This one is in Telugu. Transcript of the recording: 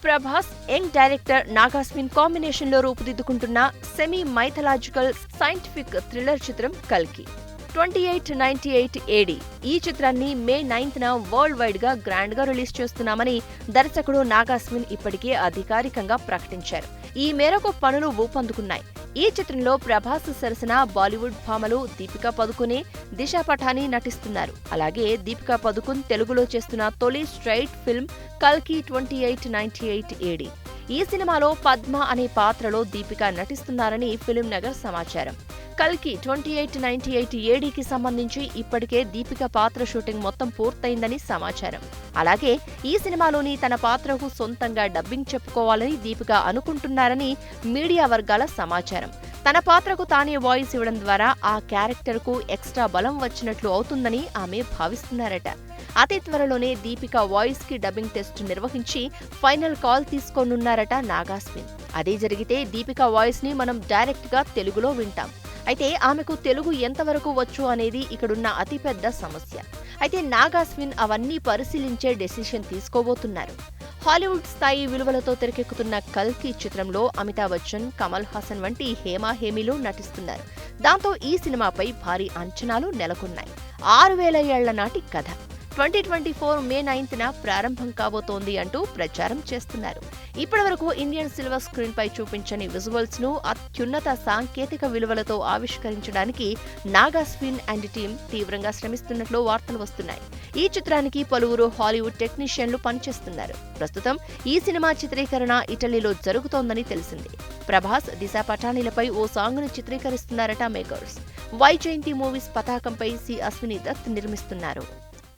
Prabhas, young director Nag Ashwin combination లో రూపుదిద్దుకుంటున్న సెమీ మైథలాజికల్ సైంటిఫిక్ థ్రిల్లర్ చిత్రం కల్కి 2898 AD. ఈ చిత్రాన్ని మే 9న వరల్డ్ వైడ్ గా గ్రాండ్ గా రిలీజ్ చేస్తున్నామని దర్శకుడు నాగాస్విన్ ఇప్పటికే అధికారికంగా ప్రకటించారు. ఈ మేరకు పనులు ఊపందుకున్నాయి. ఈ చిత్రంలో ప్రభాస్ సరసన బాలీవుడ్ భామలు దీపికా పదుకునే, దిశా పఠానీ నటిస్తున్నారు. అలాగే దీపికా పదుకున్ తెలుగులో చేస్తున్న తొలి స్ట్రైట్ ఫిల్మ్ కల్కి 2898 AD. ఈ సినిమాలో పద్మ అనే పాత్రలో దీపిక నటిస్తున్నారని ఫిల్మ్ నగర్ సమాచారం. కల్కి 2898 ADకి సంబంధించి ఇప్పటికే దీపిక పాత్ర షూటింగ్ మొత్తం పూర్తయిందని సమాచారం. అలాగే ఈ సినిమాలోని తన పాత్రకు సొంతంగా డబ్బింగ్ చెప్పుకోవాలని దీపిక అనుకుంటున్నారని మీడియా వర్గాల సమాచారం. తన పాత్రకు తానే వాయిస్ ఇవ్వడం ద్వారా ఆ క్యారెక్టర్కు ఎక్స్ట్రా బలం వచ్చినట్లు అవుతుందని ఆమె భావిస్తున్నారట. అతి త్వరలోనే దీపిక వాయిస్ కి డబ్బింగ్ టెస్ట్ నిర్వహించి ఫైనల్ కాల్ తీసుకోనున్నారట నాగాస్విన్. అదే జరిగితే దీపిక వాయిస్ ని మనం డైరెక్ట్ గా తెలుగులో వింటాం. అయితే ఆమెకు తెలుగు ఎంతవరకు వచ్చు అనేది ఇక్కడున్న అతిపెద్ద సమస్య. అయితే నాగాస్విన్ అవన్నీ పరిశీలించే డెసిషన్ తీసుకోబోతున్నారు. హాలీవుడ్ స్థాయి విలువలతో తెరకెక్కుతున్న కల్కి చిత్రంలో అమితాబ్ బచ్చన్, కమల్ హాసన్ వంటి హేమీలు నటిస్తున్నారు. దాంతో ఈ సినిమాపై భారీ అంచనాలు నెలకొన్నాయి. 6000 ఏళ్ల నాటి కథ 2024 మే 9న ప్రారంభం కాబోతోంది అంటూ ప్రచారం చేస్తున్నారు. ఇప్పటివరకు ఇండియన్ సిల్వర్ స్క్రీన్ పై చూపించని విజువల్స్ ను అత్యున్నత సాంకేతిక విలువలతో ఆవిష్కరించడానికి నాగాస్విన్ అండ్ టీమ్ తీవ్రంగా శ్రమిస్తున్నట్లు వార్తలు వస్తున్నాయి. ఈ చిత్రానికి పలువురు హాలీవుడ్ టెక్నీషియన్లు పనిచేస్తున్నారు. ప్రస్తుతం ఈ సినిమా చిత్రీకరణ ఇటలీలో జరుగుతోందని తెలిసింది. ప్రభాస్, దిశా పఠానీలపై ఓ సాంగ్ ను చిత్రీకరిస్తున్నారట మేకర్స్. వైజయంతి మూవీస్ పతాకంపై సి అశ్విని దత్ నిర్మిస్తున్నారు.